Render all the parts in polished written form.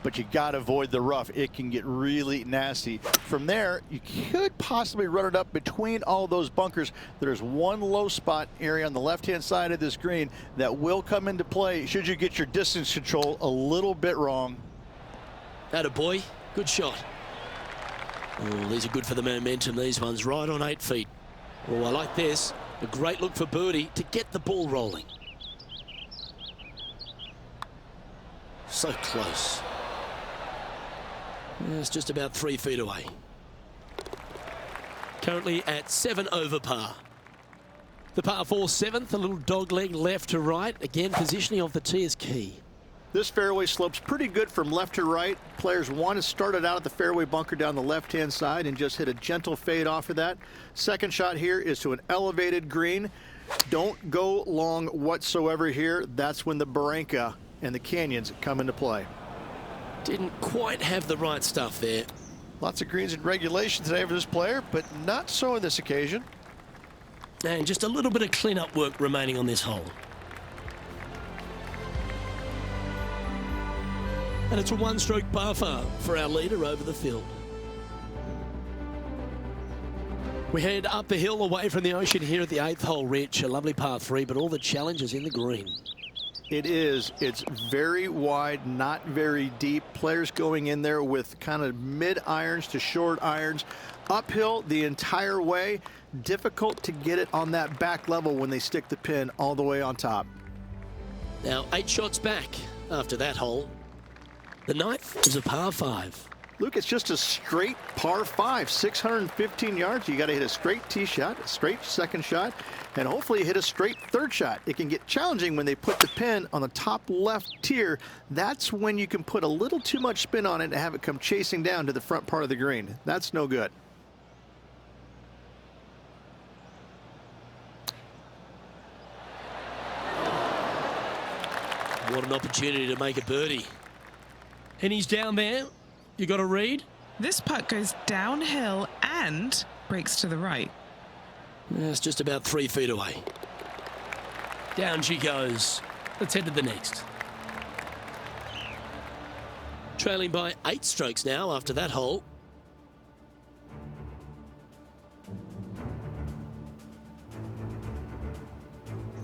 but you got to avoid the rough. It can get really nasty. From there, you could possibly run it up between all those bunkers. There's one low spot area on the left-hand side of this green that will come into play should you get your distance control a little bit wrong. Atta boy, good shot. Oh, these are good for the momentum, these ones, right on 8 feet. Oh, I like this. A great look for birdie to get the ball rolling. So close. Yeah, it's just about 3 feet away. Currently at 7 over par. The par 4 7th, a little dog leg left to right. Again, positioning of the tee is key. This fairway slopes pretty good from left to right. Players want to start it out at the fairway bunker down the left-hand side and just hit a gentle fade off of that. Second shot here is to an elevated green. Don't go long whatsoever here. That's when the barranca and the canyons come into play. Didn't quite have the right stuff there. Lots of greens in regulation today for this player, but not so on this occasion. And just a little bit of clean-up work remaining on this hole. And it's a one-stroke par four for our leader over the field. We head up the hill away from the ocean here at the 8th hole, Rich. A lovely par 3, but all the challenges in the green. It is. It's very wide, not very deep. Players going in there with kind of mid irons to short irons. Uphill the entire way. Difficult to get it on that back level when they stick the pin all the way on top. Now 8 shots back after that hole. The 9th is a par 5. Luke, it's just a straight par 5, 615 yards. You got to hit a straight tee shot, a straight second shot, and hopefully hit a straight third shot. It can get challenging when they put the pin on the top left tier. That's when you can put a little too much spin on it and have it come chasing down to the front part of the green. That's no good. What an opportunity to make a birdie. And he's down there. You got a read? This putt goes downhill and breaks to the right. Yeah, it's just about 3 feet away. Down she goes. Let's head to the next. Trailing by 8 strokes now after that hole.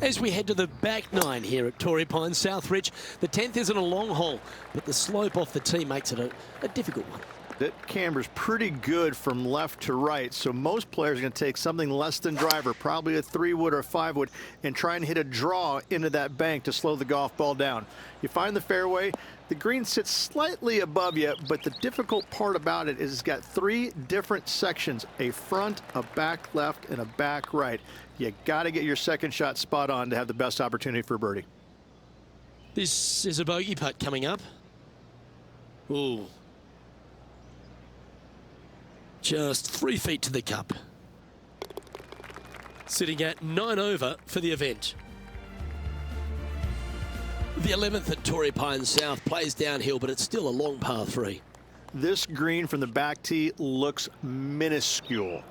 As we head to the back 9 here at Torrey Pines South Ridge, the 10th isn't a long hole, but the slope off the tee makes it a difficult one. That camber's pretty good from left to right, so most players are going to take something less than driver, probably a 3-wood or a 5-wood, and try and hit a draw into that bank to slow the golf ball down. You find the fairway, the green sits slightly above you, but the difficult part about it is it's got 3 different sections, a front, a back left, and a back right. You got to get your second shot spot on to have the best opportunity for a birdie. This is a bogey putt coming up. Ooh. Just 3 feet to the cup. Sitting at 9 over for the event. The 11th at Torrey Pines South plays downhill, but it's still a long par 3. This green from the back tee looks minuscule.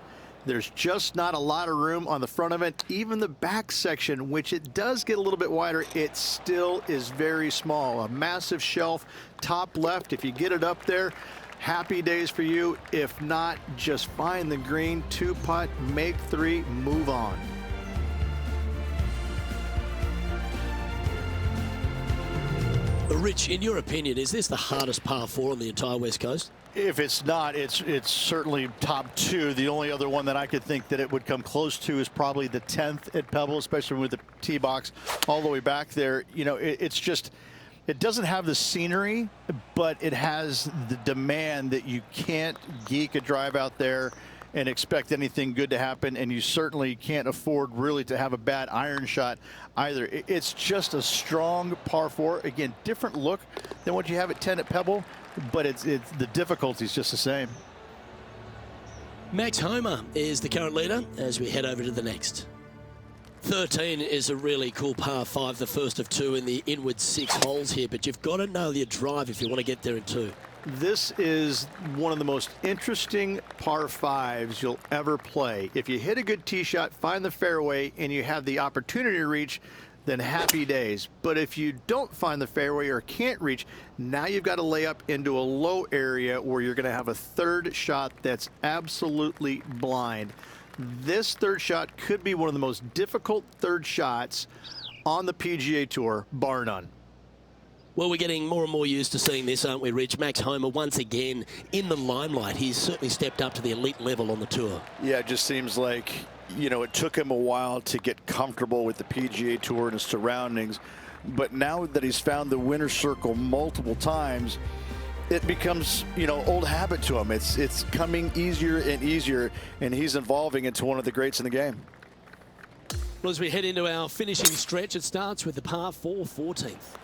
There's just not a lot of room on the front of it. Even the back section, which it does get a little bit wider, it still is very small. A massive shelf, top left. If you get it up there, happy days for you. If not, just find the green, 2-putt, make 3, move on. Rich, in your opinion, is this the hardest par 4 on the entire West Coast? If it's not, it's certainly top 2. The only other one that I could think that it would come close to is probably the 10th at Pebble, especially with the tee box all the way back there. You know, it's just, it doesn't have the scenery, but it has the demand that you can't geek a drive out there and expect anything good to happen, and you certainly can't afford really to have a bad iron shot either. It's just a strong par 4. Again, different look than what you have at 10 at Pebble, but it's the difficulty is just the same. Max Homa is the current leader as we head over to the next. 13 is a really cool par 5, the first of 2 in the inward 6 holes here, but you've got to know your drive if you want to get there in 2. This is one of the most interesting par 5s you'll ever play. If you hit a good tee shot, find the fairway, and you have the opportunity to reach, then happy days. But if you don't find the fairway or can't reach, now you've got to lay up into a low area where you're going to have a third shot that's absolutely blind. This third shot could be one of the most difficult third shots on the PGA Tour, bar none. Well, we're getting more and more used to seeing this, aren't we, Rich? Max Homa once again in the limelight. He's certainly stepped up to the elite level on the tour. Yeah, it just seems like, you know, it took him a while to get comfortable with the PGA Tour and his surroundings. But now that he's found the winner's circle multiple times, it becomes, you know, old habit to him. It's coming easier and easier, and he's evolving into one of the greats in the game. Well, as we head into our finishing stretch, it starts with the par 4 14th.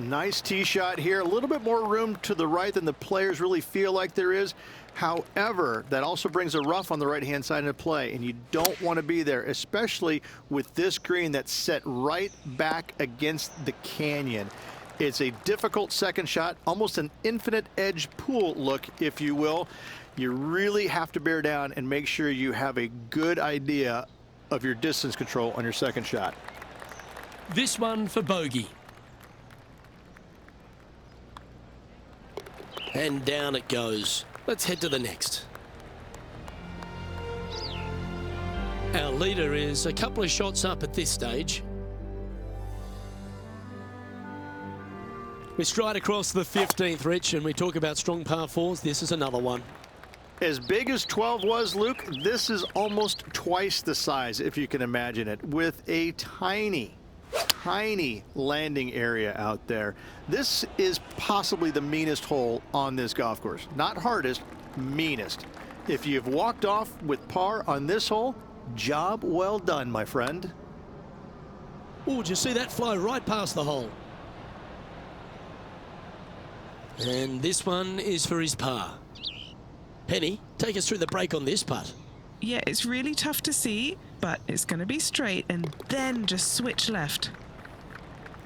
Nice tee shot here. A little bit more room to the right than the players really feel like there is. However, that also brings a rough on the right-hand side into play, and you don't want to be there, especially with this green that's set right back against the canyon. It's a difficult second shot, almost an infinite edge pool look, if you will. You really have to bear down and make sure you have a good idea of your distance control on your second shot. This one for bogey. And down it goes. Let's head to the next. Our leader is a couple of shots up at this stage. We stride across the 15th, Rich, and we talk about strong par 4s. This is another one. As big as 12 was, Luke, this is almost twice the size, if you can imagine it, with a tiny landing area out there. This is possibly the meanest hole on this golf course. Not hardest, meanest. If you've walked off with par on this hole, job well done, my friend. Oh, did you see that fly right past the hole? And this one is for his par. Penny, take us through the break on this putt. Yeah, it's really tough to see, but it's going to be straight and then just switch left.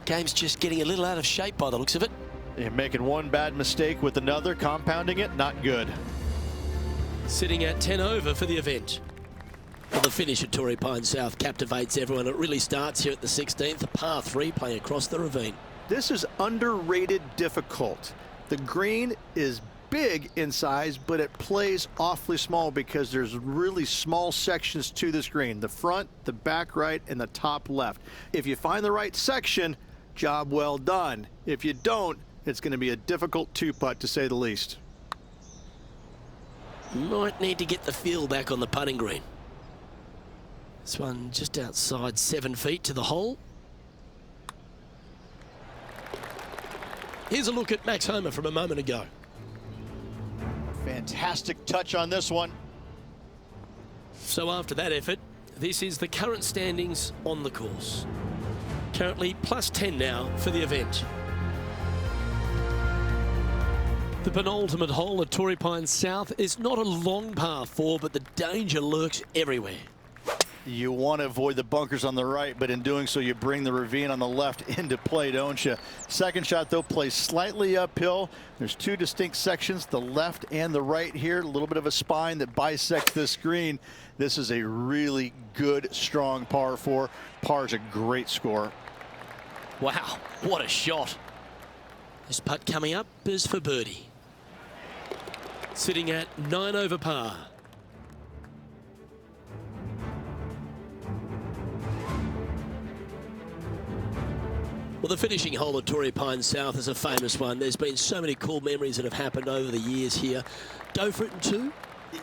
Game's just getting a little out of shape by the looks of it. You're making one bad mistake with another, compounding it, not good. Sitting at 10 over for the event. Well, the finish at Torrey Pines South captivates everyone. It really starts here at the 16th, a par 3 playing across the ravine. This is underrated difficult. The green is big in size, but it plays awfully small because there's really small sections to this green. The front, the back right, and the top left. If you find the right section, job well done. If you don't, it's going to be a difficult two-putt to say the least. Might need to get the feel back on the putting green. This one just outside 7 feet to the hole. Here's a look at Max Homa from a moment ago. Fantastic touch on this one. So after that effort, this is the current standings on the course. Currently plus 10 now for the event. The penultimate hole at Torrey Pines South is not a long par 4, but the danger lurks everywhere. You want to avoid the bunkers on the right, but in doing so, you bring the ravine on the left into play, don't you? Second shot, though, plays slightly uphill. There's two distinct sections, the left and the right here. A little bit of a spine that bisects this green. This is a really good, strong par 4. Par is a great score. Wow, what a shot. This putt coming up is for birdie. Sitting at 9 over par. Well, the finishing hole at Torrey Pines South is a famous one. There's been so many cool memories that have happened over the years here. Go for it in 2?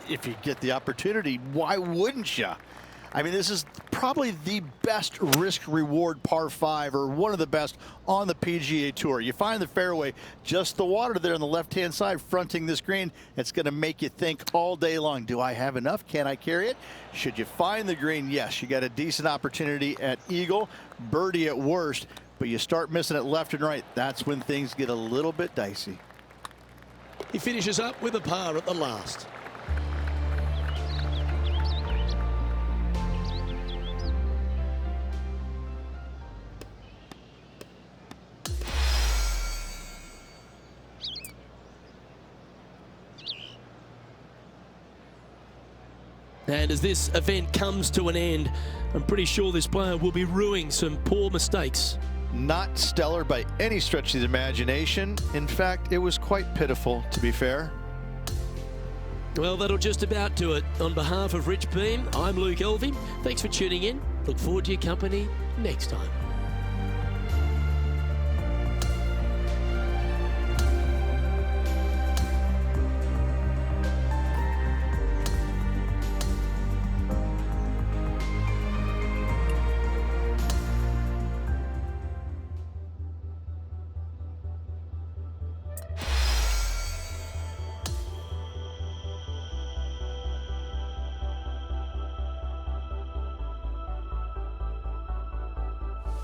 If you get the opportunity, why wouldn't you? I mean, this is probably the best risk-reward par 5, or one of the best on the PGA Tour. You find the fairway, just the water there on the left-hand side fronting this green. It's going to make you think all day long, do I have enough? Can I carry it? Should you find the green? Yes, you got a decent opportunity at eagle, birdie at worst, but you start missing it left and right. That's when things get a little bit dicey. He finishes up with a par at the last. And as this event comes to an end, I'm pretty sure this player will be rueing some poor mistakes. Not stellar by any stretch of the imagination. In fact, it was quite pitiful, to be fair. Well, that'll just about do it. On behalf of Rich Beam, I'm Luke Elvey. Thanks for tuning in. Look forward to your company next time.